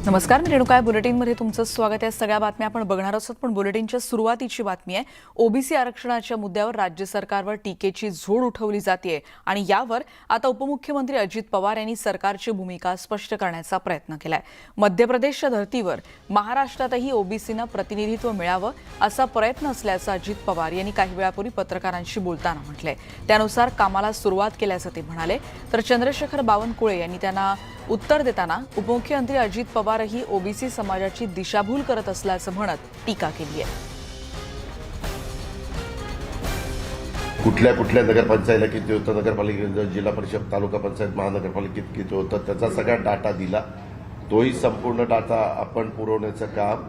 नमस्कार, मी रेणुका. बुलेटिनमध्ये तुमचं स्वागत आहे. सगळ्या बातम्या आपण बघणार आहोत, पण बुलेटिनच्या सुरुवातीची बातमी आहे. ओबीसी आरक्षणाच्या मुद्द्यावर राज्य सरकारवर टीकेची झोड उठवली जाते आणि यावर आता उपमुख्यमंत्री अजित पवार यांनी सरकारची भूमिका स्पष्ट करण्याचा प्रयत्न केलाय. मध्य प्रदेशच्या धर्तीवर महाराष्ट्रातही ओबीसींना प्रतिनिधित्व मिळावं असा प्रयत्न असल्याचं अजित पवार यांनी काही वेळापूर्वी पत्रकारांशी बोलताना म्हटलंय. त्यानुसार कामाला सुरुवात केल्याचं ते म्हणाले. तर चंद्रशेखर बावनकुळे यांनी त्यांना उत्तर देताना उपमुख्यमंत्री अजित पवारही ओबीसी समाजाची दिशाभूल करत असल्याचं म्हणत टीका केली आहे. कुठल्या कुठल्या नगरपंचायतीला किती होतं, नगरपालिकेत, जिल्हा परिषद, तालुका पंचायत, महानगरपालिकेत किती होतं, त्याचा सगळा डाटा दिला. तोही संपूर्ण डाटा आपण पुरवण्याचं काम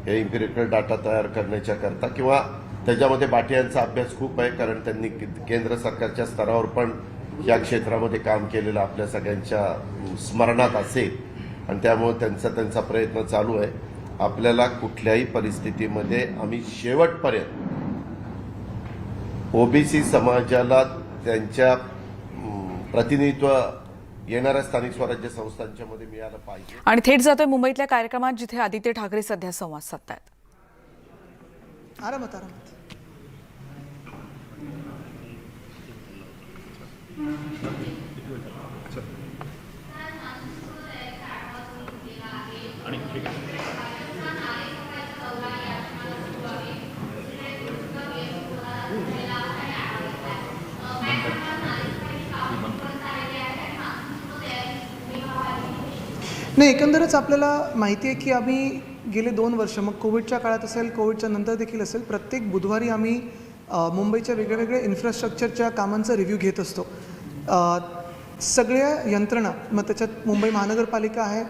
हे इम्पिरिकल डाटा तयार करण्याच्या करता किंवा त्याच्यामध्ये बाटियांचा अभ्यास खूप आहे, कारण त्यांनी केंद्र सरकारच्या स्तरावर पण या क्षेत्रामध्ये काम केलेलं आपल्या सगळ्यांच्या स्मरणात असेल आणि त्यामुळे त्यांचा प्रयत्न चालू आहे. आपल्याला कुठल्याही परिस्थितीमध्ये आम्ही शेवटपर्यंत ओबीसी समाजाला त्यांच्या प्रतिनिधित्व येणाऱ्या स्थानिक स्वराज्य संस्थांच्या मध्ये मिळालं पाहिजे. आणि थेट जातोय मुंबईतल्या कार्यक्रमात, जिथे आदित्य ठाकरे सध्या संवाद साधतायत. आरामात नाही, एकंदरच आपल्याला माहिती आहे की आम्ही गेले 2 वर्ष, मग कोविडच्या काळात असेल, कोविडच्या नंतर देखील असेल, प्रत्येक बुधवारी आम्ही मुंबईच्या वेगळ्या इन्फ्रास्ट्रक्चरच्या कामांचा रिव्ह्यू घेत असतो. सगळ्या यंत्रणा, मग त्याच्यात मुंबई महानगरपालिका आहे,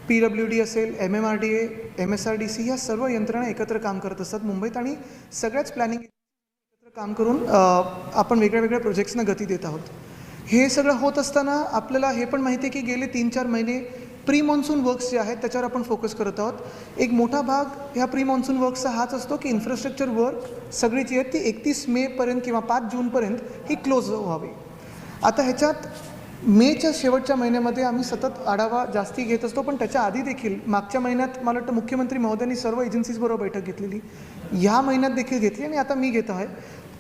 PWD असेल, MMRDA, MSRDC, ह्या सर्व यंत्रणा एकत्र काम करत असतात मुंबईत आणि सगळ्याच प्लॅनिंग एकत्र काम करून आपण वेगळ्या प्रोजेक्ट्सना गती देत आहोत. हे सगळं होत असताना आपल्याला हे पण माहिती आहे की गेले 3-4 महिने प्री मॉन्सून वर्क्स जे आहेत त्याच्यावर आपण फोकस करत आहोत. एक मोठा भाग ह्या प्री मॉन्सून वर्क्सचा हाच असतो की इन्फ्रास्ट्रक्चर वर्क सगळी जी आहेत ती 31 मेपर्यंत किंवा 5 जूनपर्यंत ही क्लोज व्हावी. आता ह्याच्यात मेच्या शेवटच्या महिन्यामध्ये आम्ही सतत आढावा जास्ती घेत असतो, पण त्याच्या आधी देखील मागच्या महिन्यात मला वाटतं मुख्यमंत्री महोदयांनी सर्व एजन्सीजबरोबर बैठक घेतलेली, ह्या महिन्यात देखील घेतली आणि आता मी घेत आहे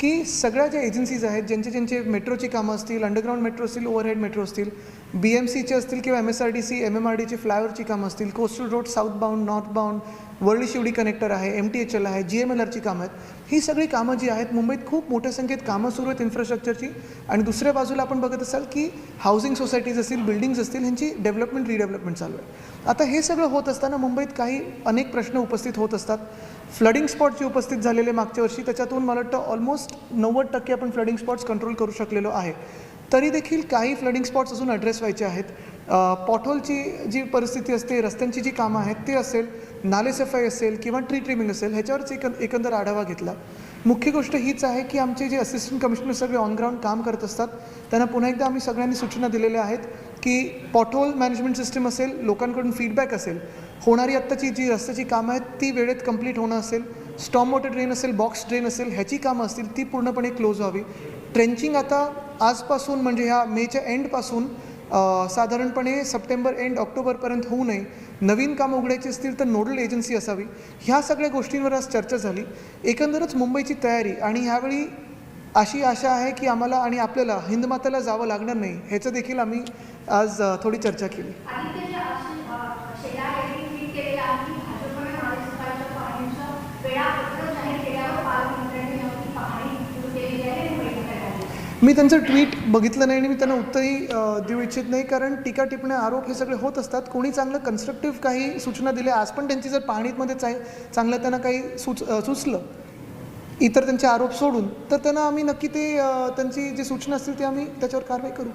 की सगळ्या ज्या एजन्सीज आहेत, ज्यांचे मेट्रोची कामं असतील, अंडरग्राऊंड मेट्रो असतील, ओव्हरहेड मेट्रो असतील, BMCचे असतील किंवा MSRDC, MMRDची फ्लायओव्हरची कामं असतील, coastal road south bound, north bound, Worli Sewri connector आहे, MTHL आहे, GMLRची कामं आहेत, ही सगळी कामं जी आहेत मुंबईत खूप मोठ्या संख्येत कामं सुरू आहेत इन्फ्रास्ट्रक्चरची. आणि दुसऱ्या बाजूला आपण बघत असाल की हाऊसिंग सोसायटीज असतील, बिल्डिंग्स असतील, ह्यांची डेव्हलपमेंट रिडेव्हलपमेंट चालू आहे. आता हे सगळं होत असताना मुंबईत अनेक प्रश्न उपस्थित होत असतात. फ्लडिंग स्पॉट जे उपस्थित झालेले मागच्या वर्षी, त्याच्यातून मला वाटतं ऑलमोस्ट 90% आपण फ्लडिंग स्पॉट्स कंट्रोल करू शकलेलो आहे. तरी देखील काही फ्लडिंग स्पॉट्स अजून ॲड्रेस व्हायचे आहेत. पॉटहोलची जी परिस्थिती असते, रस्त्यांची जी कामं आहेत ते असेल, नाले सफाई असेल किंवा ट्री ट्रिमिंग असेल, ह्याच्यावरच एकंदर आढावा घेतला. मुख्य गोष्ट हीच आहे की आमचे जे असिस्टंट कमिशनर सगळे ऑन ग्राउंड काम करत असतात, त्यांना पुन्हा एकदा आम्ही सगळ्यांनी सूचना दिलेल्या आहेत की पॉटहोल मॅनेजमेंट सिस्टम असेल, लोकांकडून फीडबॅक असेल, होणारी आत्ताची जी रस्त्याची कामं आहेत ती वेळेत कंप्लीट होणं असेल, स्टॉर्म वॉटर ड्रेन असेल, बॉक्स ड्रेन असेल, ह्याची कामं असतील ती पूर्णपणे क्लोज व्हावी. ट्रेंचिंग आता आजपासून म्हणजे ह्या मेच्या एंडपासून साधारणपणे सप्टेंबर एंड ऑक्टोबरपर्यंत होऊ नये. नवीन कामं उघडायची असतील तर नोडल एजन्सी असावी. ह्या सगळ्या गोष्टींवर आज चर्चा झाली. एकंदरच मुंबईची तयारी, आणि ह्यावेळी अशी आशा आहे की आम्हाला आणि आपल्याला हिंदमाताला जावं लागणार नाही, ह्याचं देखील आम्ही आज थोडी चर्चा केली. मी त्यांचं ट्विट बघितलं नाही आणि मी त्यांना उत्तरही देऊ इच्छित नाही, कारण टीका टिप्पण्या, आरोप हे सगळे होत असतात. कोणी चांगलं कन्स्ट्रक्टिव्ह काही सूचना दिल्या, आज पण त्यांची जर पाहणीमध्ये चांगलं त्यांना काही सुचलं इतर त्यांचे आरोप सोडून, तर त्यांना आम्ही नक्की ते त्यांची जी सूचना असतील ते आम्ही त्याच्यावर कारवाई करू.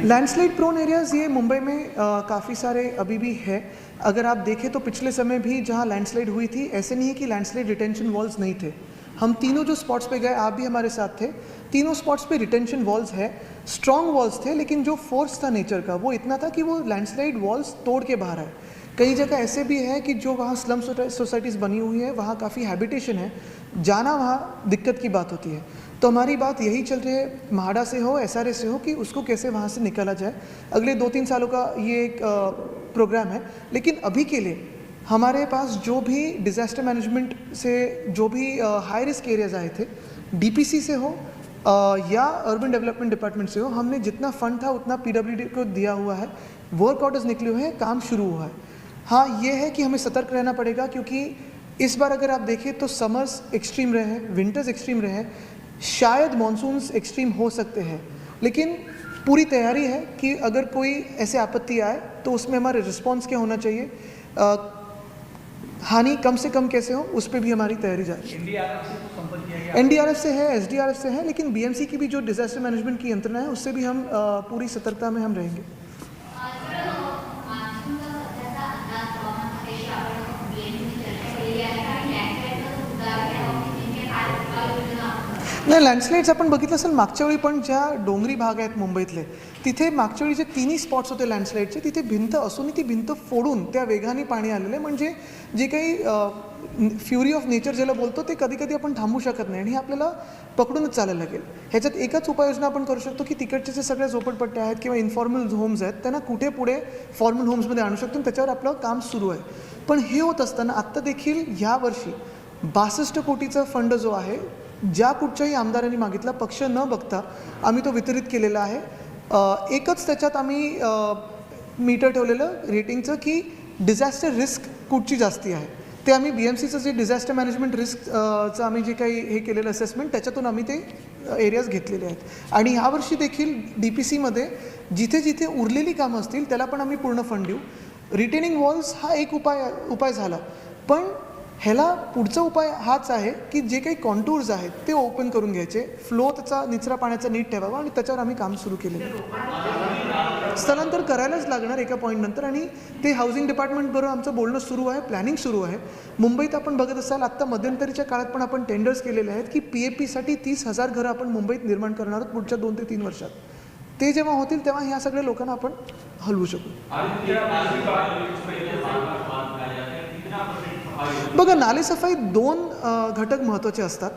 लैंडस्लाइड प्रोन एरियाज़ ये मुंबई में काफ़ी सारे अभी भी है. अगर आप देखें तो पिछले समय भी जहाँ लैंडस्लाइड हुई थी, ऐसे नहीं है कि लैंडस्लाइड रिटेंशन वॉल्स नहीं थे. हम तीनों जो स्पॉट्स पे गए, आप भी हमारे साथ थे, तीनों स्पॉट्स पे रिटेंशन वॉल्स है, स्ट्रॉन्ग वॉल्स थे, लेकिन जो फोर्स था नेचर का वो इतना था कि वो लैंडस्लाइड वॉल्स तोड़ के बाहर आए. कई जगह ऐसे भी है कि जो वहाँ स्लम सोसाइटीज़ बनी हुई है, वहाँ काफ़ी हैबिटेशन है, जाना वहाँ दिक्कत की बात होती है. तो हमारी बात यही चल रही है, म्हाडा से हो, SRA से हो, कि उसको कैसे वहाँ से निकाला जाए। अगले 2-3 सालों का ये एक प्रोग्राम है। लेकिन अभी के लिए हमारे पास जो भी डिज़ास्टर मैनेजमेंट से जो भी हाई रिस्क एरियाज आए थे, DPC से हो या अर्बन डेवलपमेंट डिपार्टमेंट से हो, हमने जितना फंड था उतना PWD को दिया हुआ है। वर्क ऑर्डर्स निकले हुए हैं, काम शुरू हुआ है। हाँ, ये है कि हमें सतर्क रहना पड़ेगा, क्योंकि इस बार अगर आप देखें तो समर्स एक्सट्रीम रहे हैं, विंटर्स एक्सट्रीम रहे हैं, शायद मानसून्स एक्सट्रीम हो सकते हैं, लेकिन पूरी तैयारी है कि अगर कोई ऐसे आपत्ति आए तो उसमें हमारे रिस्पॉन्स क्या होना चाहिए, हानि कम से कम कैसे हो, उस पर भी हमारी तैयारी जारी है। NDRF से है, SDRF से है, लेकिन BMC की भी जो डिज़ास्टर मैनेजमेंट की यंत्रणा है उससे भी हम पूरी सतर्कता में हम रहेंगे। नाही, लँडस्लाईड्स आपण बघितलं असेल मागच्या वेळी पण, ज्या डोंगरी भाग आहेत मुंबईतले, तिथे मागच्या वेळी जे तिन्ही स्पॉट्स होते लँडस्लाईडचे, तिथे भिंत असूनही ती भिंत फोडून त्या वेगाने पाणी आलेलं आहे. म्हणजे जे काही फ्युरी ऑफ नेचर ज्याला बोलतो ते कधी कधी आपण थांबवू शकत नाही, आणि हे आपल्याला पकडूनच चालायला लागेल. ह्याच्यात एकच उपाययोजना आपण करू शकतो की तिकडचे जे सगळ्या झोपडपट्ट्या आहेत किंवा इन्फॉर्मल होम्स आहेत त्यांना कुठे पुढे फॉर्मल होम्समध्ये आणू शकतो, आणि त्याच्यावर आपलं काम सुरू आहे. पण हे होत असताना आत्ता देखील ह्या वर्षी 62 कोटीचा फंड जो आहे, ज्या कुठच्याही आमदारांनी मागितला, पक्ष न बघता आम्ही तो वितरित केलेला आहे. एकच त्याच्यात आम्ही मीटर ठेवलेलं रेटिंगचं की डिझास्टर रिस्क कुठची जास्ती आहे, ते आम्ही BMCचं जे डिझास्टर मॅनेजमेंट रिस्कचं आम्ही जे काही हे केलेलं असेसमेंट, त्याच्यातून आम्ही ते एरियाज घेतलेले आहेत. आणि ह्यावर्षी देखील DPCमध्ये जिथे जिथे उरलेली कामं असतील त्याला पण आम्ही पूर्ण फंड देऊ. रिटेनिंग वॉल्स हा एक उपाय झाला, पण ह्याला पुढचा उपाय हाच आहे की जे काही कॉन्टूर्स आहेत ते ओपन करून घ्यायचे, फ्लो त्याचा निचरा पाण्याचा नीट ठेवावा, आणि त्याच्यावर आम्ही काम सुरू केलेलं आहे. स्थलांतर करायलाच लागणार एका पॉईंटनंतर, आणि ते हाऊसिंग डिपार्टमेंटबरोबर आमचं बोलणं सुरू आहे, प्लॅनिंग सुरू आहे. मुंबईत आपण बघत असाल आत्ता मध्यंतरीच्या काळात पण आपण टेंडर्स केलेले आहेत की PAPसाठी 30,000 घरं आपण मुंबईत निर्माण करणार आहोत पुढच्या 2 ते 3 वर्षात. ते जेव्हा होतील तेव्हा ह्या सगळ्या लोकांना आपण हलवू शकू. बघा, नालेसफाई 2 घटक महत्त्वाचे असतात.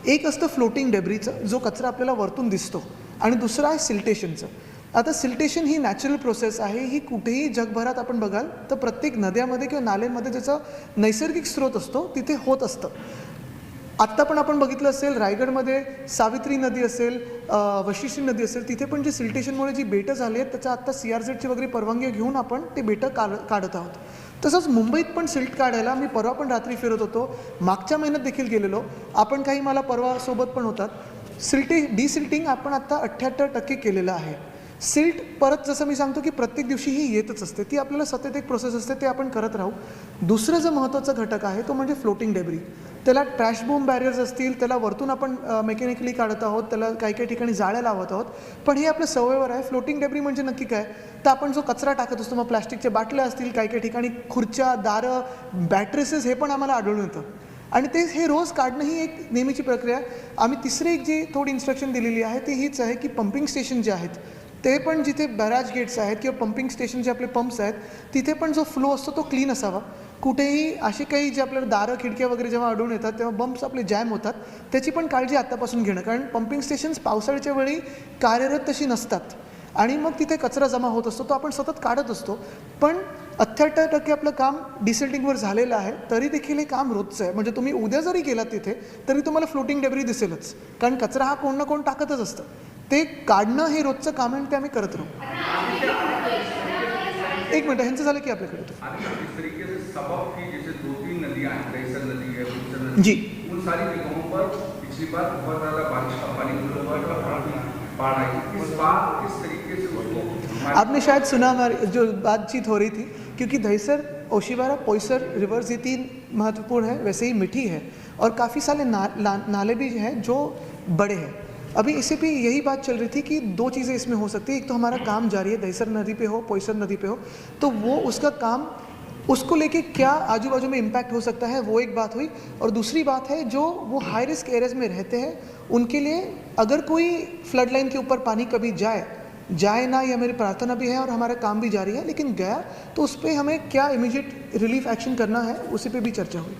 एक असतं फ्लोटिंग डेब्रीचं, जो कचरा आपल्याला वरतून दिसतो, आणि दुसरं आहे सिल्टेशनचं. आता सिल्टेशन ही नॅचरल प्रोसेस आहे, ही कुठेही जगभरात आपण बघाल तर प्रत्येक नद्यामध्ये किंवा नाल्यांमध्ये ज्याचा नैसर्गिक स्रोत असतो तिथे होत असतं. आत्ता पण आपण बघितलं असेल रायगडमध्ये सावित्री नदी असेल, वशिष्ठी नदी असेल, तिथे पण जे सिल्टेशनमुळे जी बेटं झाली आहेत त्याचा आत्ता CRZची वगैरे परवानगी घेऊन आपण ते बेटं काढत आहोत. तसंच मुंबईत पण सिल्ट काढायला मी परवा पण रात्री फिरत होतो, मागच्या महिन्यात देखील गेलेलो आपण, काही मला परवा सोबत पण होतात. डिसिल्टिंग आपण आत्ता 78% केलेलं आहे. सिल्ट परत जसं मी सांगतो की प्रत्येक दिवशी ही येतच असते, ती आपल्याला सतत एक प्रोसेस असते, ते आपण करत राहू. दुसरं जो महत्त्वाचा घटक आहे तो म्हणजे फ्लोटिंग डेब्री. त्याला ट्रॅश बूम बॅरियर्स असतील, त्याला वरतून आपण मेकॅनिकली काढत आहोत, त्याला काही काही ठिकाणी जाळ्या लावत आहोत, पण हे आपल्या सवयीवर आहे. फ्लोटिंग डेब्री म्हणजे नक्की काय, तर आपण जो कचरा टाकत असतो, मग प्लॅस्टिकच्या बाटल्या असतील, काही काही ठिकाणी खुर्च्या, दारं, बॅटरीसेस, हे पण आम्हाला आढळून येतं, आणि ते हे रोज काढणं ही एक नेहमीची प्रक्रिया आहे. आम्ही तिसरी एक जी थोडी इन्स्ट्रक्शन दिलेली आहे ती हीच आहे की पंपिंग स्टेशन जे आहेत ते पण, जिथे बॅराज गेट्स आहेत किंवा पंपिंग स्टेशन जे आपले पंप्स आहेत, तिथे पण जो फ्लो असतो तो क्लीन असावा. कुठेही असे काही जे आपल्याला दारं, खिडक्या वगैरे जेव्हा आढळून येतात तेव्हा बंप्स आपले जॅम होतात, त्याची पण काळजी आत्तापासून घेणं, कारण पंपिंग स्टेशन्स पावसाळ्याच्या वेळी कार्यरत तशी नसतात, आणि मग तिथे कचरा जमा होत असतो, तो आपण सतत काढत असतो. पण 78% आपलं काम डिसिल्टिंगवर झालेलं आहे, तरी देखील हे काम रोजचं आहे. म्हणजे तुम्ही उद्या जरी गेलात तिथे तरी तुम्हाला फ्लोटिंग डेब्री दिसेलच, कारण कचरा हा कोण ना कोण टाकतच असतं. ते काढणं हे रोजचं काम आहे, आणि ते आम्ही करत राहू. एक मिनट, ह्यांचं झालं की आपल्याकडे जी उन सारी जगहों पर पिछली बार बहुत ज़्यादा बारिश का पानी बाढ़ आई, इस बार किस तरीके से उसको आपने शायद सुना हमारी जो बातचीत हो रही थी, क्योंकि दहिसर, ओशिवारा, पोईसर रिवर्स ये 3 महत्वपूर्ण है, वैसे ही मीठी है, और काफ़ी सारे नाले भी हैं जो बड़े हैं. अभी इसे भी यही बात चल रही थी कि 2 चीज़ें इसमें हो सकती है. एक तो हमारा काम जारी है, दहिसर नदी पे हो, पोईसर नदी पे हो, तो वो उसका काम, उसको लेके क्या आजू बाजू में इम्पैक्ट हो सकता है, वो एक बात हुई. और दूसरी बात है जो वो हाई रिस्क एरियाज में रहते हैं उनके लिए, अगर कोई फ्लड लाइन के ऊपर पानी कभी जाए ना, ये मेरी प्रार्थना भी है और हमारा काम भी जारी है, लेकिन गया तो उस पर हमें क्या इमीडिएट रिलीफ एक्शन करना है उसी पे भी चर्चा हुई.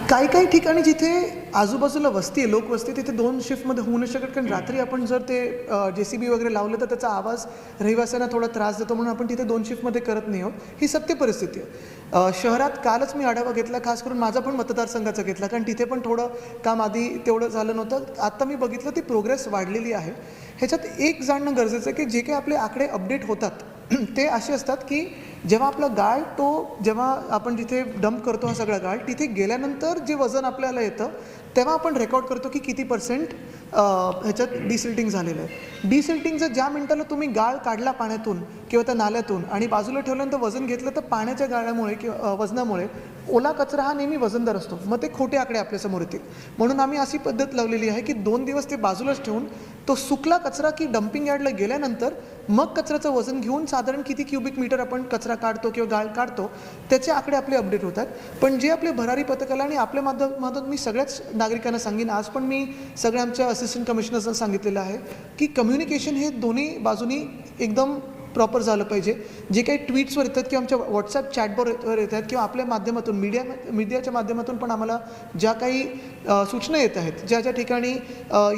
काही काही ठिकाणी जिथे आजूबाजूला वस्ती आहे, लोकवस्ती, तिथे 2 शिफ्टमध्ये होऊ नाही शकत, कारण रात्री आपण जर ते JCB वगैरे लावलं तर त्याचा आवाज रहिवाशांना थोडा त्रास देतो, म्हणून आपण तिथे 2 शिफ्टमध्ये करत नाही आहोत. ही सत्य परिस्थिती आहे. शहरात कालच मी आढावा घेतला, खास करून माझा पण मतदारसंघाचा घेतला, कारण तिथे पण थोडं काम आधी तेवढं झालं नव्हतं. आता मी बघितलं ती प्रोग्रेस वाढलेली आहे. ह्याच्यात एक जाणणं गरजेचं आहे की जे काही आपले आकडे अपडेट होतात ते असे असतात की जेव्हा आपला गाळ जेव्हा आपण जिथे डंप करतो हा सगळा गाळ, तिथे गेल्यानंतर जे वजन आपल्याला येतं तेव्हा आपण रेकॉर्ड करतो की किती % ह्याच्यात डिसिल्टिंग झालेलं आहे. डिसिल्टिंगचं ज्या मिनिटाला तुम्ही गाळ काढला पाण्यातून किंवा त्या नाल्यातून आणि बाजूला ठेवल्यानंतर वजन घेतलं, तर पाण्याच्या गाळामुळे किंवा वजनामुळे ओला कचरा हा नेहमी वजनदार असतो. मग ते खोटे आकडे आपल्यासमोर येतील. म्हणून आम्ही अशी पद्धत लावलेली आहे की 2 दिवस ते बाजूलाच ठेवून तो सुकला कचरा की डम्पिंग यार्डला गेल्यानंतर मग कचऱ्याचं वजन घेऊन साधारण किती क्युबिक मीटर आपण कचरा काढतो किंवा गाळ काढतो त्याचे आकडे आपले अपडेट होतात. पण जे आपले भरारी पथकाला आणि आपल्या माध्यमातून मी सगळ्याच नागरिकांना सांगेन, आज पण मी सगळ्या आमच्या असिस्टंट कमिशनर्सना सांगितलेलं आहे की कम्युनिकेशन हे दोन्ही बाजूनी एकदम प्रॉपर झालं पाहिजे. जे काही ट्विट्सवर येतात किंवा आमच्या व्हॉट्सॲप चॅटबॉटवर येतात किंवा आपल्या माध्यमातून मीडियाच्या माध्यमातून पण आम्हाला ज्या काही सूचना येत आहेत, ज्या ज्या ठिकाणी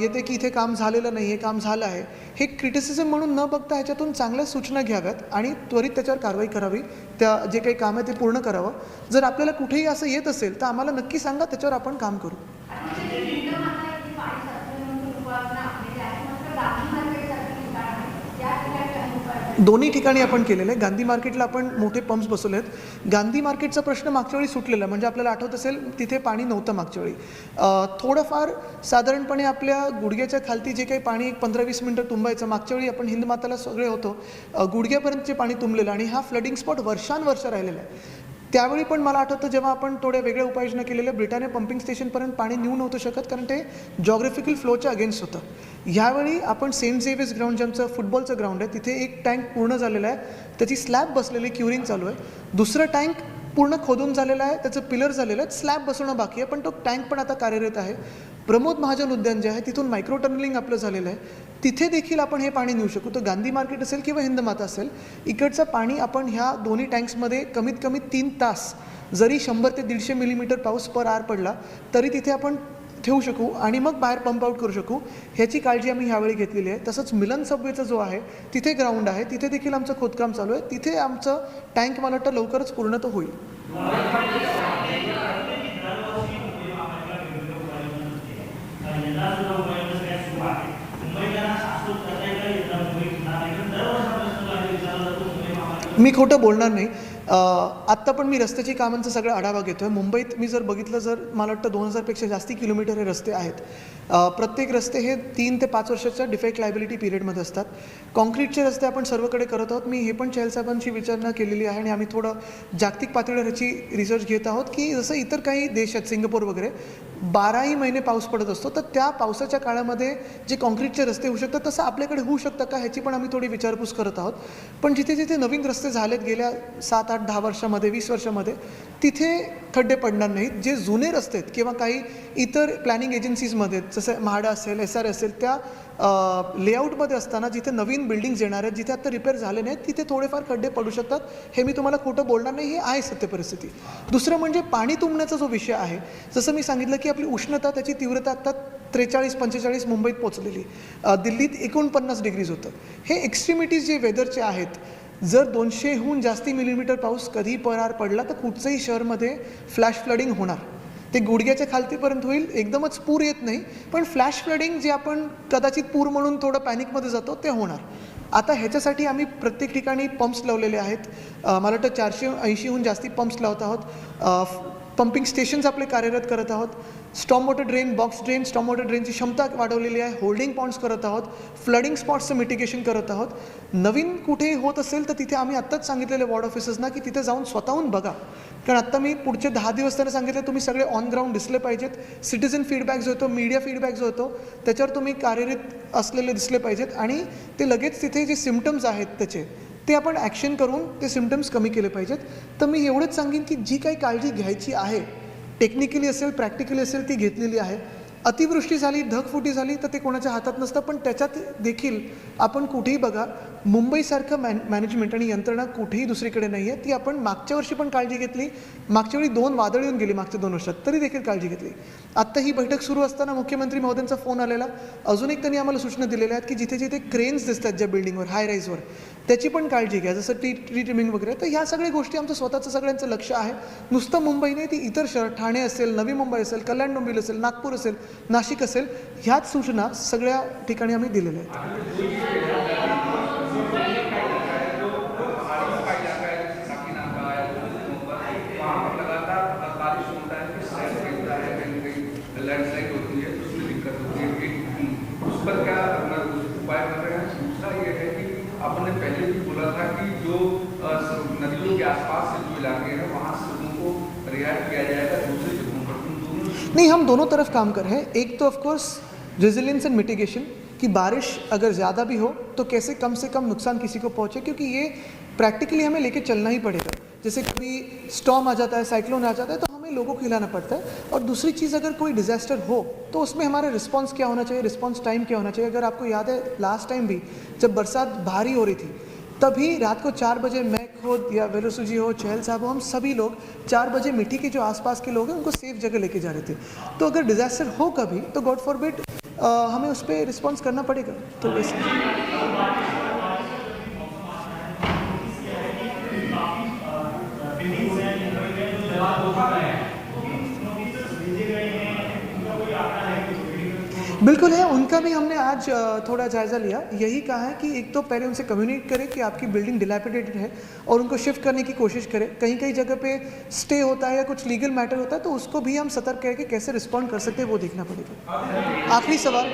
येते की इथे काम झालेलं नाही आहे, काम झालं आहे, हे क्रिटिसिझम म्हणून न बघता ह्याच्यातून चांगल्या सूचना घ्याव्यात आणि त्वरित त्याच्यावर कारवाई करावी. त्या जे काही काम आहे ते पूर्ण करावं. जर आपल्याला कुठेही असं येत असेल तर आम्हाला नक्की सांगा, त्याच्यावर आपण काम करू. दोन्ही ठिकाणी आपण केलेलं आहे. गांधी मार्केटला आपण मोठे पंप्स बसवले आहेत. गांधी मार्केटचा प्रश्न मागच्या वेळी सुटलेला, म्हणजे आपल्याला आठवत असेल तिथे पाणी नव्हतं मागच्या वेळी. थोडंफार साधारणपणे आपल्या गुडघ्याच्या खालती जे काही पाणी 15-20 मिनटं तुंबायचं, मागच्या वेळी आपण हिंदमाताला सगळे होतो, गुडघ्यापर्यंतचे पाणी तुंबलेलं आणि हा फ्लडिंग स्पॉट वर्षानुवर्ष राहिलेला आहे. त्यावेळी पण मला आठवतं जेव्हा आपण थोड्या वेगळ्या उपाययोजना केलेल्या, ब्रिटानिया पंपिंग स्टेशनपर्यंत पाणी नेऊ नव्हतं शकत, कारण ते जॉग्राफिकल फ्लोच्या अगेन्स्ट होतं. ह्यावेळी आपण सेंट झेवियर्स ग्राउंड, जे आमचं फुटबॉलचं ग्राउंड आहे, तिथे एक टँक पूर्ण झालेला आहे, त्याची स्लॅब बसलेली, क्युरिंग चालू आहे. दुसरं टँक पूर्ण खोदून झालेलं आहे, त्याचं पिलर झालेलं आहे, स्लॅब बसवणं बाकी आहे, पण तो टँक पण आता कार्यरत आहे. प्रमोद महाजन उद्यान जे आहे तिथून मायक्रो टनलिंग आपलं झालेलं आहे, तिथे देखील आपण हे पाणी नेऊ शकू. तर गांधी मार्केट असेल किंवा हिंदमाता असेल, इकडचं पाणी आपण ह्या दोन्ही टँक्समध्ये कमीत कमी 3 तास, जरी 100 ते 150 मिलीमीटर पाऊस पर आवर पडला तरी तिथे आपण ठेवू शकू आणि मग बाहेर पंप आउट करू शकू. ह्याची काळजी आम्ही ह्यावेळी घेतलेली आहे. तसंच मिलन सबवेचा जो आहे तिथे ग्राउंड आहे, तिथे देखील आमचं खोदकाम चालू आहे. तिथे आमचं टँक मला वाटतं लवकरच पूर्ण तर होईल. मी खोटं बोलणार नाही. आत्ता पण मी रस्त्याची कामांचा सगळा आढावा घेतो आहे. मुंबईत मी जर बघितलं, जर मला वाटतं 2000पेक्षा जास्ती किलोमीटर हे रस्ते आहेत. प्रत्येक रस्ते हे 3 ते 5 वर्षाच्या डिफेक्ट लायबिलिटी पिरियडमध्ये असतात. कॉन्क्रीटचे रस्ते आपण सर्वकडे करत आहोत. मी हे पण चहल साहेबांची विचारणा केलेली आहे आणि आम्ही थोडं जागतिक पातळीवर ह्याची रिसर्च घेत आहोत की जसं इतर काही देश आहेत, सिंगापूर वगैरे, 12ही महिने पाऊस पडत असतो, तर त्या पावसाच्या काळामध्ये जे कॉन्क्रीटचे रस्ते होऊ शकतात तसं आपल्याकडे होऊ शकतं का, ह्याची पण आम्ही थोडी विचारपूस करत आहोत. पण जिथे जिथे नवीन रस्ते झालेत गेल्या 7, 8, 10 वर्षामध्ये, 20 वर्षामध्ये, तिथे खड्डे पडणार नाहीत. जे जुने रस्ते आहेत किंवा काही इतर प्लॅनिंग एजन्सीजमध्ये, जसं म्हाडा असेल, SR असेल, त्या लेआउटमध्ये असताना जिथे नवीन बिल्डिंग्स येणार आहेत, जिथे आता रिपेअर झाले नाहीत, तिथे थोडेफार खड्डे पडू शकतात. हे मी तुम्हाला खोटं बोलणार नाही, हे आहे सत्य परिस्थिती. दुसरं म्हणजे पाणी तुंबण्याचा जो विषय आहे, जसं मी सांगितलं की आपली उष्णता, त्याची तीव्रता आत्ता 43-45 मुंबईत पोचलेली. दिल्लीत 49 डिग्रीज होतं. हे एक्स्ट्रीमिटीज जे वेदरचे आहेत, जर 200हून जास्ती मिलीमीटर पाऊस कधी पर आवर पडला तर कुठचंही शहरमध्ये फ्लॅश फ्लडिंग होणार. ते गुडघ्याच्या खालतीपर्यंत होईल, एकदमच पूर येत नाही, पण फ्लॅश फ्लडिंग जे आपण कदाचित पूर म्हणून थोडं पॅनिकमध्ये जातो ते होणार. आता ह्याच्यासाठी आम्ही प्रत्येक ठिकाणी पंप्स लावलेले आहेत. मला वाटतं 480हून जास्ती पंप्स लावत आहोत. पंपिंग स्टेशन्स आपले कार्यरत करत आहोत. Storm water drain, box drain, storm water ड्रेनची क्षमता वाढवलेली आहे. होल्डिंग पॉइंट्स करत आहोत. फ्लडिंग स्पॉट्सचं मिटिगेशन करत आहोत. नवीन कुठेही होत असेल तर तिथे आम्ही आत्ताच सांगितलेले वॉर्ड ऑफिसर्सना की तिथे जाऊन स्वतःहून बघा. कारण आत्ता मी पुढचे 10 दिवस त्यांना सांगितले, तुम्ही सगळे ऑन ग्राउंड दिसले पाहिजेत. सिटिझन फीडबॅक जो होतो, मीडिया फीडबॅक जो होतो, त्याच्यावर तुम्ही कार्यरत असलेले दिसले पाहिजेत आणि ते लगेच तिथे जे सिम्पटम्स आहेत त्याचे ते आपण ॲक्शन करून ते सिम्पटम्स कमी केले पाहिजेत. तर मी एवढंच सांगेन की जी काही काळजी घ्यायची आहे, टेक्निकली असेल, प्रॅक्टिकली असेल, ती घेतलेली आहे. अतिवृष्टी झाली, ढगफुटी झाली तर ते कोणाच्या हातात नसतं, पण त्याच्यात देखील आपण कुठेही बघा, मुंबईसारखं मॅनेजमेंट आणि यंत्रणा कुठेही दुसरीकडे नाही आहे. ती आपण मागच्या वर्षी पण काळजी घेतली. मागच्या वेळी 2 वादळ येऊन गेली मागच्या 2 वर्षात, तरी देखील काळजी घेतली. आत्ता ही बैठक सुरू असताना मुख्यमंत्री महोदयांचा फोन आलेला. अजून एक त्यांनी आम्हाला सूचना दिलेल्या आहेत की जिथे जिथे क्रेन्स दिसतात ज्या बिल्डिंगवर हाय राईजवर, त्याची पण काळजी घ्या, जसं ट्री ट्रिमिंग वगैरे. तर ह्या सगळ्या गोष्टी आमचं स्वतःचं सगळ्यांचं लक्ष आहे. नुसतं मुंबई नाही, ती इतर शहर ठाणे असेल, नवी मुंबई असेल, कल्याण डोंबिवली असेल, नागपूर असेल, नाशिक असेल, ह्याच सूचना सगळ्या ठिकाणी आम्ही दिलेल्या आहेत. लैंडस्लाइड होती है तो उसमें दिक्कत होती है, उस पर क्या उपाय कर रहे हैं? दूसरा ये है कि आपने पहले भी बोला था कि जो नदियों के आसपास के जो इलाके हैं वहाँ से लोगों को रिहाई किया जाएगा दूसरी जगहों पर। तुम दोनों नहीं, हम दोनों तरफ काम कर रहे हैं. एक तो ऑफकोर्स रेजिलियंस एंड मिटिगेशन, कि बारिश अगर ज़्यादा भी हो तो कैसे कम से कम नुकसान किसी को पहुँचे, क्योंकि ये प्रैक्टिकली हमें लेके चलना ही पड़ेगा. जैसे कभी स्टॉर्म आ जाता है, साइक्लोन आ जाता है, तो हमें लोगों को हिलाना पड़ता है. और दूसरी चीज़, अगर कोई डिज़ास्टर हो तो उसमें हमारा रिस्पांस क्या होना चाहिए, रिस्पांस टाइम क्या होना चाहिए. अगर आपको याद है लास्ट टाइम भी जब बरसात भारी हो रही थी, तभी रात को 4 बजे मैं खुद या वेलुसु जी हो, चहल साहब हो, हम सभी लोग 4 बजे मिट्टी के जो आसपास के लोग हैं उनको सेफ जगह लेके जा रहे थे. तो अगर डिज़ास्टर हो कभी तो गॉड फॉरबिड हमें उस पर रिस्पॉन्स करना पड़ेगा. तो बिल्कुल है, उनका भी हमने आज थोड़ा जायज़ा लिया. यही कहा है कि एक तो पहले उनसे कम्युनिकेट करें कि आपकी बिल्डिंग डिलैपिडेटेड है और उनको शिफ्ट करने की कोशिश करें. कहीं कहीं जगह पे स्टे होता है या कुछ लीगल मैटर होता है, तो उसको भी हम सतर्क करके कैसे रिस्पॉन्ड कर सकते हैं वो देखना पड़ेगा. आखिरी सवाल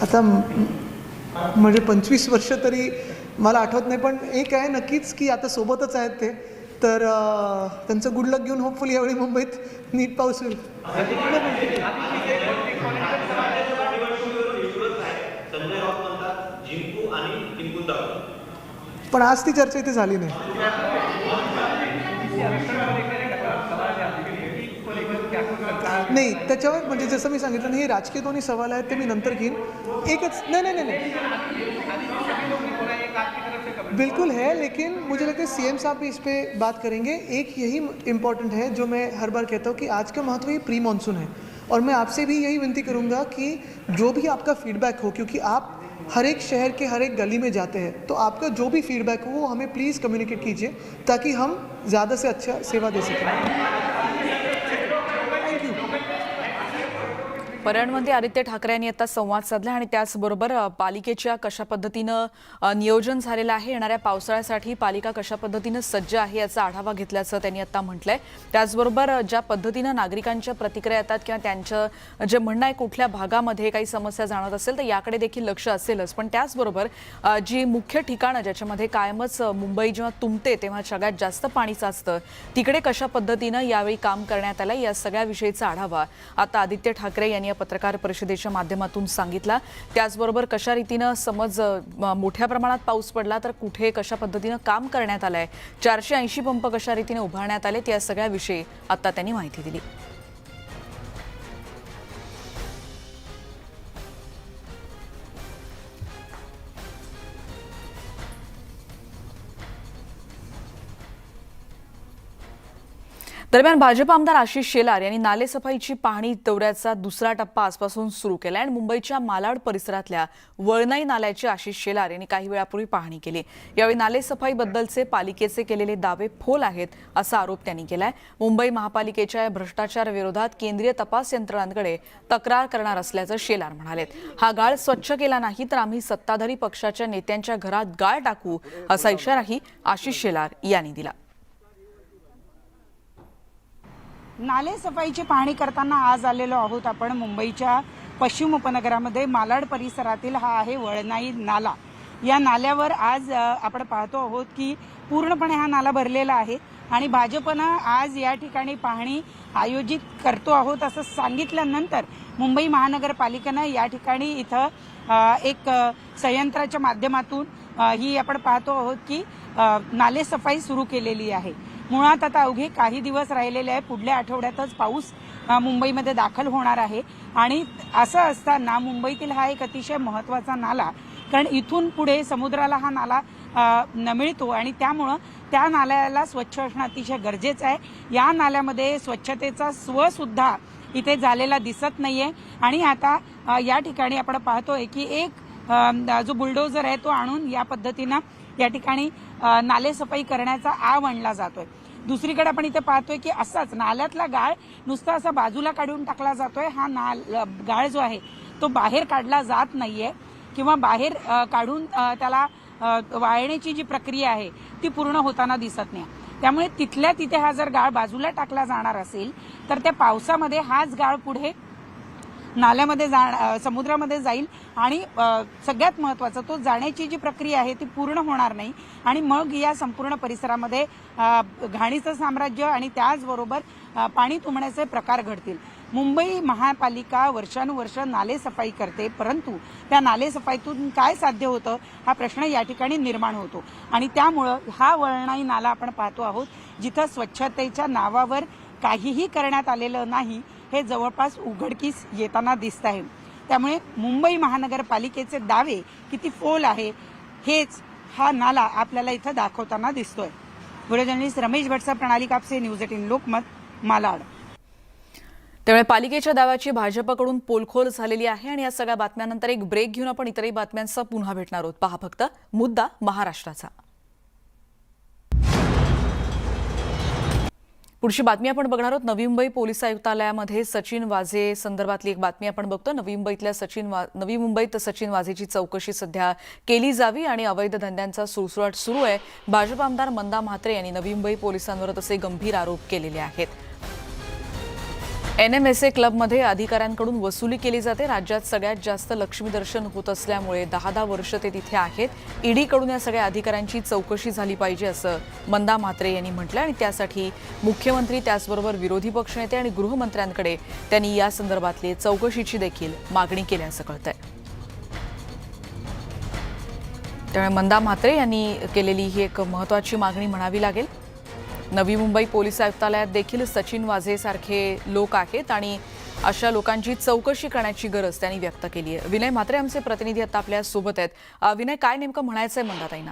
आता म्हणजे 25 वर्ष तरी मला आठवत नाही, पण एक आहे नक्कीच की आता सोबतच आहेत ते. तर त्यांचं गुड लक घेऊन होपफुली यावेळी मुंबईत नीट पाऊस होईल. पण आज ती चर्चा इथे झाली नाही. नाही, त्याच्यावर म्हणजे जसं मी सांगितलं ना, हे राजकीय दोन्ही सवाल आहेत, ते मी नंतर घेईन. एकच नहीं बिल्कुल है, लेकिन मुझे लगता है सीएम साहब भी इस पर बात करेंगे. एक यही इम्पॉर्टेंट है जो मैं हर बार कहता हूँ कि आज का महत्व ये प्री मानसून है. और मैं आपसे भी यही विनती करूँगा कि जो भी आपका फीडबैक हो, क्योंकि आप हर एक शहर के हर एक गली में जाते हैं, तो आपका जो भी फीडबैक हो वो हमें प्लीज़ कम्युनिकेट कीजिए ताकि हम ज़्यादा से अच्छा सेवा दे सकें. पर्यावरण मंत्री आदित्य ठाकरे यांनी आता संवाद साधला आणि त्याचबरोबर पालिकेच्या कशा पद्धतीनं नियोजन झालेलं आहे, येणाऱ्या पावसाळ्यासाठी पालिका कशा पद्धतीनं सज्ज आहे याचा आढावा घेतल्याचं त्यांनी आता म्हटलंय. त्याचबरोबर ज्या पद्धतीनं नागरिकांच्या प्रतिक्रिया येतात किंवा त्यांचं जे म्हणणं आहे कुठल्या भागामध्ये काही समस्या जाणवत असेल तर याकडे देखील लक्ष असेलच. पण त्याचबरोबर जी मुख्य ठिकाणं ज्याच्यामध्ये कायमच मुंबई जेव्हा तुंबते तेव्हा सगळ्यात जास्त पाणी साचतं, तिकडे कशा पद्धतीनं यावेळी काम करण्यात आलं या सगळ्या विषयीचा आढावा आता आदित्य ठाकरे यांनी पत्रकार परिषदेच्या माध्यमातून सांगितला. त्याचबरोबर कशा रीतीनं समज मोठ्या प्रमाणात पाऊस पडला तर कुठे कशा पद्धतीनं काम करण्यात आलंय, 480 पंप कशा रीतीने उभारण्यात आले या सगळ्या विषयी आता त्यांनी माहिती दिली. दरम्यान भाजप आमदार आशिष शेलार यांनी नालेसफाईची पाहणी दौऱ्याचा दुसरा टप्पा आजपासून सुरू केला आणि मुंबईच्या मालाड परिसरातल्या वळणाई नाल्याची आशिष शेलार यांनी काही वेळापूर्वी पाहणी केली. यावेळी नालेसफाईबद्दलचे पालिकेचे केलेले दावे फोल आहेत असा आरोप त्यांनी केलाय. मुंबई महापालिकेच्या भ्रष्टाचार विरोधात केंद्रीय तपास यंत्रणांकडे तक्रार करणार असल्याचं शेलार म्हणाले. हा गाळ स्वच्छ केला नाही तर आम्ही सत्ताधारी पक्षाच्या नेत्यांच्या घरात गाळ टाकू असा इशाराही आशिष शेलार यांनी दिला. नाले सफाईची पाहणी करताना आज आलेलो आहोत आपण मुंबईच्या पश्चिम उपनगरामध्ये मालाड परिसरातील हा आहे वळणाई नाला. या नाल्यावर आज आपण पाहतो आहोत की पूर्णपणे हा नाला भरलेला आहे आणि भाजपनं आज या ठिकाणी पाहणी आयोजित करतो आहोत असं सांगितल्यानंतर मुंबई महानगरपालिकेनं या ठिकाणी इथं एक संयंत्राच्या माध्यमातून ही आपण पाहतो आहोत की नाले सफाई सुरू केलेली आहे. मुळात आता अवघे काही दिवस राहिलेले आहे. पुढल्या आठवड्यातच पाऊस मुंबईमध्ये दाखल होणार आहे आणि असं असताना मुंबईतील हा एक अतिशय महत्त्वाचा नाला, कारण इथून पुढे समुद्राला हा नाला मिळतो आणि त्यामुळं त्या नाल्याला स्वच्छ असणं अतिशय गरजेचं आहे. या नाल्यामध्ये स्वच्छतेचा स्वसुद्धा इथे झालेला दिसत नाहीये आणि आता या ठिकाणी आपण पाहतोय की एक जो बुलडोझर आहे तो आणून या पद्धतीनं या ठिकाणी नालेसफाई करण्याचा आव आणला जातोय. दुसरीकडे आपण इथे पाहतोय की असाच नाल्यातला गाळ नुसता असा बाजूला काढून टाकला जातोय. हा गाळ जो आहे तो बाहेर काढला जात नाहीये किंवा बाहेर काढून त्याला वाळण्याची जी प्रक्रिया आहे ती पूर्ण होताना दिसत नाही. त्यामुळे तिथल्या तिथे हा जर गाळ बाजूला टाकला जाणार असेल तर त्या पावसामध्ये हाच गाळ पुढे नाल्यामध्ये समुद्रामध्ये जाईल आणि सगळ्यात महत्त्वाचं तो जाण्याची जी प्रक्रिया आहे ती पूर्ण होणार नाही आणि मग या संपूर्ण परिसरामध्ये घाणीचं साम्राज्य आणि त्याचबरोबर पाणी तुंबण्याचे प्रकार घडतील. मुंबई महापालिका वर्षानुवर्ष नालेसफाई करते, परंतु त्या नालेसफाईतून काय साध्य होतं हा प्रश्न या ठिकाणी निर्माण होतो आणि त्यामुळं हा वळणाई नाला आपण पाहतो आहोत जिथं स्वच्छतेच्या नावावर काहीही करण्यात आलेलं नाही हे जवळपास उघडकीस येताना दिसत आहे. त्यामुळे मुंबई महानगरपालिकेचे दावे किती फोल आहे हेच हा नाला आपल्याला इथं दाखवताना दिसतोय. व्हिडिओ जर्नलिस्ट रमेश भटसा, प्रणाली कापसे, न्यूज 18 लोकमत, मालाड. त्यामुळे पालिकेच्या दाव्याची भाजपकडून पोलखोल झालेली आहे आणि या सगळ्या बातम्यांनंतर एक ब्रेक घेऊन आपण इतरही बातम्यांचा पुन्हा भेटणार आहोत. पहा फक्त मुद्दा महाराष्ट्राचा. पुढची बातमी आपण बघणार आहोत. नवी मुंबई पोलीस आयुक्तालयामध्ये सचिन वाझे संदर्भातली एक बातमी आपण बघतो. नवी मुंबईत सचिन वाझेची चौकशी सध्या केली जावी आणि अवैध धंद्यांचा सुळसुळाट सुरू आहे. भाजप आमदार मंदा म्हात्रे यांनी नवी मुंबई पोलिसांवर तसे गंभीर आरोप केलेले आहेत. NMSA क्लबमध्ये अधिकाऱ्यांकडून वसुली केली जाते. राज्यात सगळ्यात जास्त लक्ष्मी दर्शन होत असल्यामुळे 10 वर्ष ते तिथे आहेत. ईडीकडून या सगळ्या अधिकाऱ्यांची चौकशी झाली पाहिजे असं मंदा म्हात्रे यांनी म्हटलं आणि त्यासाठी मुख्यमंत्री त्याचबरोबर विरोधी पक्षनेते आणि गृहमंत्र्यांकडे त्यांनी या संदर्भातली चौकशीची देखील मागणी केल्याचं कळतंय. त्यामुळे मंदा म्हात्रे यांनी केलेली ही एक महत्त्वाची मागणी म्हणावी लागेल. नवी मुंबई पोलीस आयुक्तालयात देखील सचिन वाझे सारखे लोक आहेत आणि अशा लोकांची चौकशी करण्याची गरज त्यांनी व्यक्त केली आहे. विनय म्हात्रे आमचे प्रतिनिधी आता आपल्या सोबत आहेत. विनय, काय नेमकं म्हणायचंय मंदाताईंना?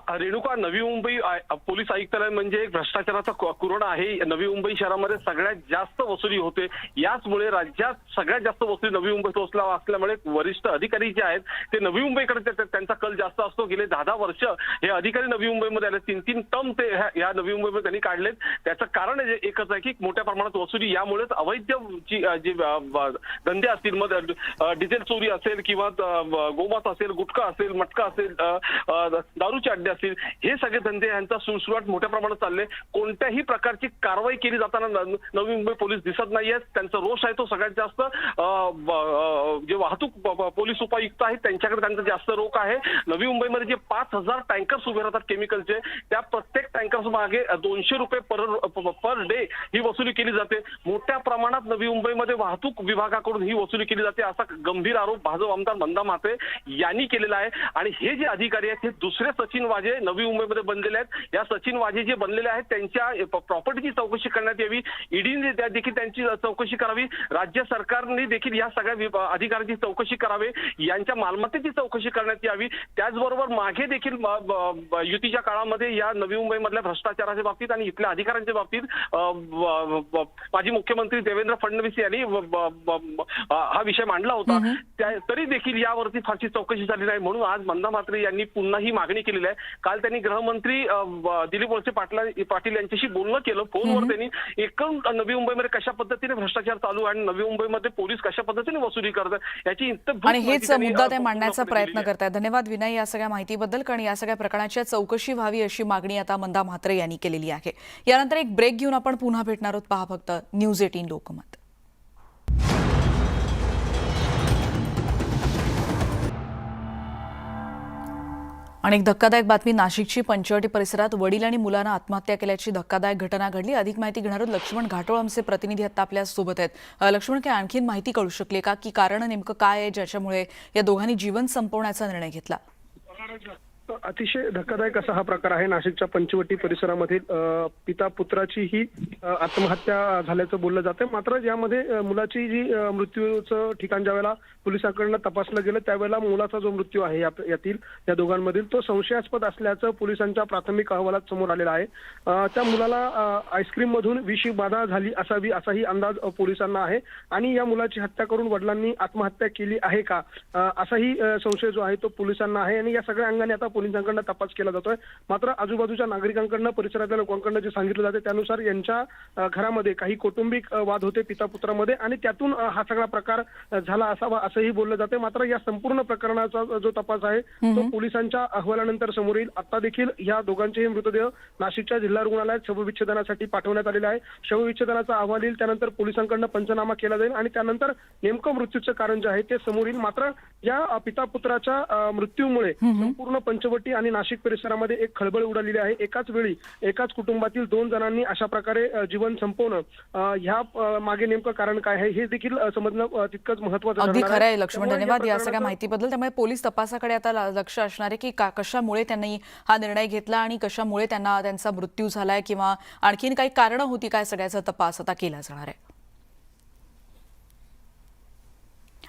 रेणुका, नवी मुंबई पोलीस आयुक्तालय म्हणजे एक भ्रष्टाचाराचा कुरणा आहे. नवी मुंबई शहरामध्ये सगळ्यात जास्त वसुली होते. याचमुळे राज्यात सगळ्यात जास्त वसुली नवी मुंबईत असल्यामुळे वरिष्ठ अधिकारी जे आहेत ते नवी मुंबईकडे त्यांचा कल जास्त असतो. गेले 10 वर्ष हे अधिकारी नवी मुंबईमध्ये आले. 3 टर्म ते या नवी मुंबईमध्ये त्यांनी काढलेत. त्याचं कारण एकच आहे की मोठ्या प्रमाणात वसुली, यामुळेच अवैध जे धंदे असतील, मग डिझेल चोरी असेल किंवा गोमांस असेल, गुटखा असेल, मटका असेल, दारूचे अड्डे असतील, हे सगळे धंदे यांचा सुळसुळाट मोठ्या प्रमाणात चालले. कोणत्याही प्रकारची कारवाई केली जाताना नवी मुंबई पोलीस दिसत नाहीयेत. त्यांचा रोष आहे तो सगळ्यात जास्त जे वाहतूक पोलीस उपायुक्त आहेत त्यांच्याकडे त्यांचा जास्त रोख आहे. नवी मुंबईमध्ये जे 5000 टँकर्स उभे राहतात केमिकलचे, त्या प्रत्येक टँकर्स मागे 200 रुपये पर डे ही वसुली केली जाते. मोठ्या प्रमाणात नवी मुंबईमध्ये वाहतूक विभागाकडून ही वसुली केली जाते असा गंभीर आरोप भाजप आमदार मंदा म्हात्रे यांनी केलेला आहे. आणि हे जे अधिकारी आहेत हे दुसरे सचिन वाझे नवी मुंबईमध्ये बनलेले आहेत. या सचिन वाझे जे बनलेले आहेत त्यांच्या प्रॉपर्टीची चौकशी करण्यात यावी. ईडीने देखील त्यांची चौकशी करावी. राज्य सरकारने देखील या सगळ्या अधिकाऱ्यांची चौकशी करावी. यांच्या मालमत्तेची चौकशी करण्यात यावी. त्याचबरोबर मागे देखील युतीच्या काळामध्ये या नवी मुंबईमधल्या भ्रष्टाचाराच्या बाबतीत आणि इथल्या अधिकाऱ्यांच्या बाबतीत माजी मुख्यमंत्री देवेंद्र फडणवीस यांनी हा विषय मांडला होता. तरी देखील यावरती फारशी चौकशी झाली नाही. म्हणून आज मंदा म्हात्रे यांनी पुन्हा ही मागणी केलेली आहे. काल त्यांनी गृहमंत्री दिलीप वळसे पाटील यांच्याशी बोलणं केलं फोनवर. त्यांनी एकूण नवी मुंबईमध्ये कशा पद्धतीने भ्रष्टाचार चालू आहे आणि नवी मुंबईमध्ये पोलीस कशा पद्धतीने वसुली करतात याची आणि हेच मुद्दा ते मांडण्याचा प्रयत्न करतायत. धन्यवाद विनय या सगळ्या माहितीबद्दल, कारण या सगळ्या प्रकरणाची चौकशी व्हावी अशी मागणी आता मंदा म्हात्रे यांनी केलेली आहे. यानंतर एक ब्रेक घेऊन आपण पुन्हा भेटणार आहोत. पहा फक्त न्यूज 18 लोकमत. आणि एक धक्कादायक बातमी. नाशिकची पंचवटी परिसरात वडील आणि मुलानं आत्महत्या केल्याची धक्कादायक घटना घडली. अधिक माहिती घेणार आहोत. लक्ष्मण घाटोळ आमचे प्रतिनिधी आता आपल्या सोबत आहेत. लक्ष्मण, काय आणखीन माहिती कळू शकली का की कारण नेमकं काय आहे ज्याच्यामुळे या दोघांनी जीवन संपवण्याचा निर्णय घेतला? अतिशय धक्कादायक असा हा प्रकार आहे नाशिकच्या पंचवटी परिसरामधील पिता पुत्राची ही आत्महत्या झाल्याचं बोललं जातं. मात्र यामध्ये मुलाची जी मृत्यूचं ठिकाण ज्यावेळेला पोलिसांकडनं तपासलं गेलं त्यावेळेला मुलाचा जो मृत्यू आहे यातील या दोघांमधील तो संशयास्पद असल्याचं पोलिसांच्या प्राथमिक अहवालात समोर आलेला आहे. त्या मुलाला आईस्क्रीम मधून विषी बाधा झाली असावी असाही अंदाज पोलिसांना आहे आणि या मुलाची हत्या करून वडिलांनी आत्महत्या केली आहे का असाही संशय जो आहे तो पोलिसांना आहे आणि या सगळ्या अंगाने आता पोलिसांकडनं तपास केला जातोय. मात्र आजूबाजूच्या नागरिकांकडनं परिसरातल्या लोकांकडनं जे सांगितलं जाते त्यानुसार यांच्या घरामध्ये काही कौटुंबिक वाद होते पिता पुत्रामध्ये आणि त्यातून हा सगळा प्रकार झाला असावा असंही बोललं जाते. मात्र या संपूर्ण प्रकरणाचा जो तपास आहे तो पोलिसांच्या अहवालानंतर समोर येईल. आता देखील या दोघांचेही मृतदेह नाशिकच्या जिल्हा रुग्णालयात शवविच्छेदनासाठी पाठवण्यात आलेले आहे. शवविच्छेदनाचा अहवाल येईल त्यानंतर पोलिसांकडनं पंचनामा केला जाईल आणि त्यानंतर नेमकं मृत्यूचं कारण जे आहे ते समोर येईल. मात्र या पिता पुत्राच्या मृत्यूमुळे संपूर्ण पंचवटी आणि नाशिक परिसरामध्ये एक खळबळ उडालेली आहे. एकाच वेळी एकाच कुटुंबातील 2 जणांनी अशा प्रकारे जीवन संपवणं ह्या मागे नेमकं कारण काय आहे हे देखील समजणं तितकंच महत्त्वाचं अगदी ठरणार खरं आहे आहे. लक्ष्मण, त्यामुळे धन्यवाद या प्रकरणाचं- सगळ्या माहितीबद्दल. त्यामुळे पोलीस तपासाकडे आता लक्ष असणार आहे की कशामुळे त्यांनी हा निर्णय घेतला आणि कशामुळे त्यांना त्यांचा मृत्यू झालाय किंवा आणखीन काही कारणं होती काय, सगळ्याचा तपास आता केला जाणार आहे.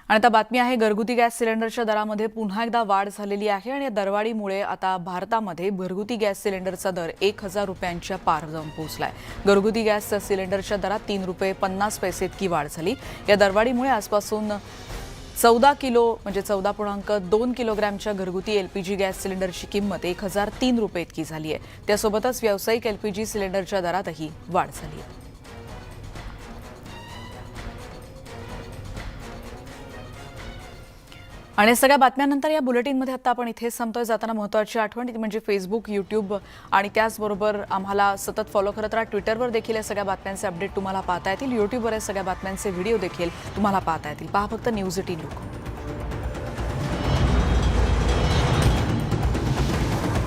आणि आता बातमी आहे घरगुती गॅस सिलेंडरच्या दरामध्ये पुन्हा एकदा वाढ झालेली आहे आणि या दरवाढीमुळे आता भारतामध्ये घरगुती गॅस सिलेंडरचा दर 1,000 रुपयांच्या पार जाऊन पोहोचलाय. घरगुती गॅस सिलेंडरच्या दरात 3 रुपये 50 पैसे इतकी वाढ झाली. या दरवाढीमुळे आजपासून 14 किलो म्हणजे 14.2 किलोग्रॅमच्या घरगुती एलपीजी गॅस सिलेंडरची किंमत 1,003 रुपये इतकी झाली आहे. त्यासोबतच व्यावसायिक एलपीजी सिलेंडरच्या दरातही वाढ झाली आहे. आणि सगळ्या बातम्यांनंतर या बुलेटिनमध्ये आता आपण इथेच थांबतोय. जाताना महत्त्वाची आठवण ती म्हणजे फेसबुक, यूट्यूब आणि त्याचबरोबर आम्हाला सतत फॉलो करत राहा. ट्विटरवर देखील या सगळ्या बातम्यांचे अपडेट तुम्हाला पाहता येतील. यूट्यूबवर या सगळ्या बातम्यांचे व्हिडिओ देखील तुम्हाला पाहता येतील. पहा फक्त न्यूज 18 लोक.